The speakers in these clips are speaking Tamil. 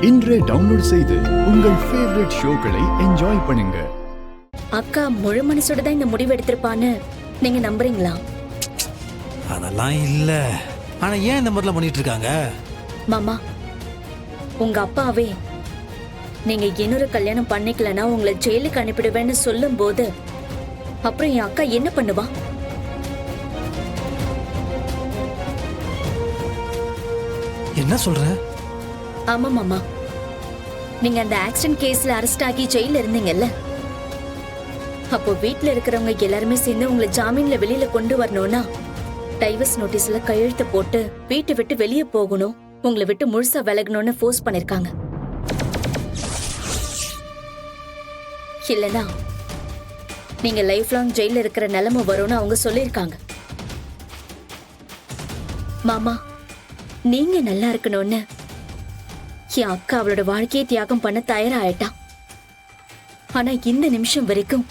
இன்றே டவுன்லோட் செய்து உங்கள் ஃபேவரட் ஷோக்களை என்ஜாய் பண்ணுங்க. அக்கா முழு மனசோட தான் இந்த முடிவு எடுத்திருப்பான்னு நீங்க நம்புறீங்களா? அதெல்லாம் இல்ல. ஆனா ஏன் இந்த மாதிரிலாம் பண்ணிட்டு இருக்காங்க? மாமா, உங்க அப்பாவே நீங்க இன்னொரு கல்யாணம் பண்ணிக்கலன்னா உங்களை ஜெயிலுக்கு அனுப்பிடுவேன்னு சொல்லும் போது அப்புறம் என் அக்கா என்ன பண்ணுவா? என்ன சொல்ற? ஆமா மாமா, நீங்க அந்த ஆக்சிடென்ட் கேஸ்ல அரெஸ்ட் ஆகி ஜெயில இருந்தீங்கல்ல, அப்போ வீட்டுல இருக்கிறவங்க எல்லாருமே சேர்ந்து உங்களை ஜாமீன்ல வெளியில கொண்டு வரணும்னா டைவர்ஸ் நோட்டீஸ்ல கையெழுத்து போட்டு வீட்டை விட்டு வெளியே போகணும், உங்களை விட்டு முழுசா விலகணும்னு ஃபோர்ஸ் பண்ணிருக்காங்க. இல்லனா நீங்க லைஃப் லாங் ஜெயில இருக்கிற நிலைமை வரும்னு அவங்க சொல்லிருக்காங்க. மாமா, நீங்க நல்லா இருக்கணும்னு என் அக்கா அவளோட வாழ்க்கையை தியாகம் பண்ண தயாராயிட்டா. ஆனா இந்த நிமிஷம் வரைக்கும்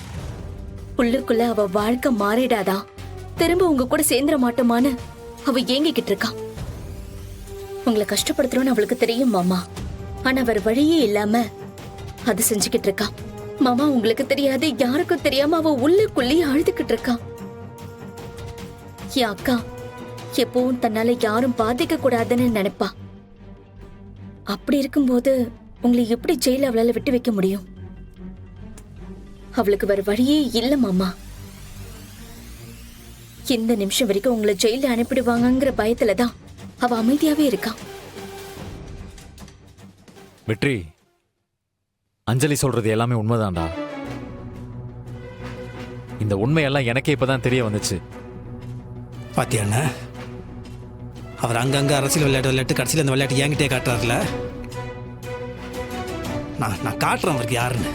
உள்ளுக்குள்ள அவ வாழ்க்கை மாறிடாதா, திரும்ப உங்க கூட சேர்ந்துட மாட்டோமான்னு அவ ஏங்கிக்கிட்டு இருக்கா. உங்களை கஷ்டப்படுத்துறோன்னு அவளுக்கு தெரியும் மாமா, ஆனா வேற வழியே இல்லாம அது செஞ்சுக்கிட்டு இருக்கா. மாமா, உங்களுக்கு தெரியாது, யாருக்கும் தெரியாம அவ உள்ளுக்குள்ளேயே அழுதுகிட்டு இருக்கா. என் அக்கா எப்பவும் தன்னால யாரும் பாதிக்க கூடாதுன்னு நினைப்பா. அப்படி இருக்கும்போது உங்களை எப்படி ஜெயில அவளால விட்டு வைக்க முடியும்? அவளுக்கு வேற வழியே இல்ல மாமா. இந்த நிமிஷம் வரைக்கும் உங்களை ஜெயில அனுப்பிடுவாங்கங்கிற பயத்துலதான் அவ அமைதியாவே இருக்கா. வெற்றி, அஞ்சலி சொல்றது எல்லாமே உண்மைதான்டா. இந்த உண்மையெல்லாம் எனக்கே இப்பதான் தெரிய வந்துச்சு. பாத்தியா, அவர் அங்கங்க அரசியல் விளையாட்டு கடைசியில் அந்த விளையாட்டு என்கிட்டே காட்டுறாருல. நான் காட்டுறேன் அவருக்கு யாருன்னு.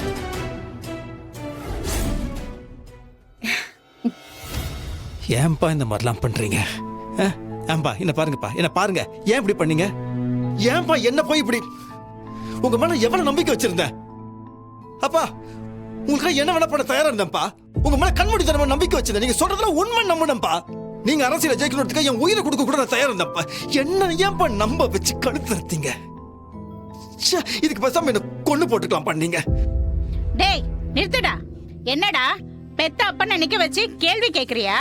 ஏன்பா இந்த மாதிரிலாம் பண்றீங்க? ஏன்பா என்ன பாருங்கப்பா, என்ன பாருங்க, ஏன் இப்படி பண்ணீங்க? ஏன்பா என்ன போய் இப்படி? உங்க மேல எவ்வளவு நம்பிக்கை வச்சிருந்தேன் அப்பா. உங்களுக்கு என்ன வேணா பண்ண தயாரா இருந்தேன்ப்பா. உங்க மேல கண்மூடித்தனமா நம்பிக்கை வச்சிருந்தேன். நீங்க சொல்றதுல உண்மை நம்பினேன்ப்பா. நீங்க அரசியல ஜெயிக்கணும்னு என் உயிரை கொடுக்க கூட நான் தயாரா இருந்தேன்ப்பா. என்ன ஏன்பா நம்ப வச்சு கழுத்துறீங்க? இதுக்கு பேசாம என்ன கொண்டு போட்டுக்கலாம் பண்ணீங்க. டேய் நிறுத்துடா. என்னடா பெத்த அப்பன்னு நிக்க வச்சு கேள்வி கேக்குறியா?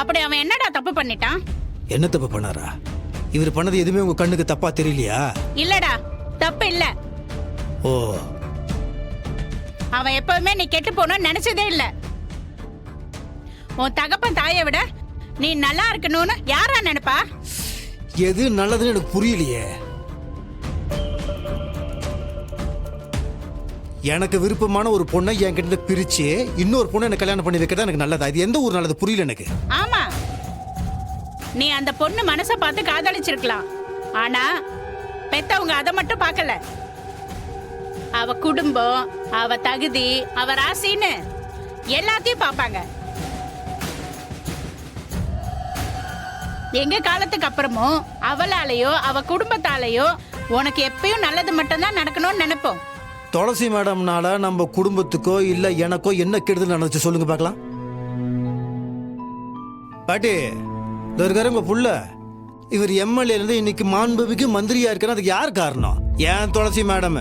அப்படி அவன் என்னடா தப்பு பண்ணிட்டான்? என்ன தப்பு பண்ணாரா? இவர் பண்ணது எதுவுமே உங்க கண்ணுக்கு தப்பா தெரியலையா? இல்லடா, தப்பு இல்ல. ஓ, அவன் எப்பவுமே நீ கெட்டு போகணும்னு நினைச்சதே இல்ல. உன் தகப்பன் தாயை விட நீ நல்லா இருக்கணும்னு யாரா நினைப்பா? எது நல்லதுன்னு எனக்கு புரியலையே. எனக்கு விருப்பமான ஒரு பொண்ணை என்கிட்ட பிரிச்சு இன்னொரு பொண்ணை எனக்கு கல்யாணம் பண்ணி வைக்கிறதா எனக்கு நல்லதா? இது எந்த ஒரு நல்லது புரியல எனக்கு. ஆமா, நீ அந்த பொண்ணு மனசை பார்த்து காதலிச்சிருக்கலாம். ஆனா பெத்தவங்க அதை மட்டும் பார்க்கல. அவ குடும்பம், அவ தகுதி, அவ ராசின்னு எல்லாத்தையும் பார்ப்பாங்க. எங்க காலத்துக்கு அப்புறமும் அவளாலேயோ அவ குடும்பத்தாலேயோ உனக்கு எப்பயும் நல்லது மட்டும்தான் நடக்கணும்னு நினைப்போம். துளசி மேடம்னால நம்ம குடும்பத்துக்கோ இல்ல எனக்கோ என்ன கெடுதல் நடந்துச்சு சொல்லுங்க பார்க்கலாம். பாட்டி, இருக்காரு உங்க புள்ள. இவர் எம்எல்ஏ இருந்து இன்னைக்கு மாண்புமிகு மந்திரியா இருக்கிற அதுக்கு யார் காரணம்? ஏன் துளசி மேடம்.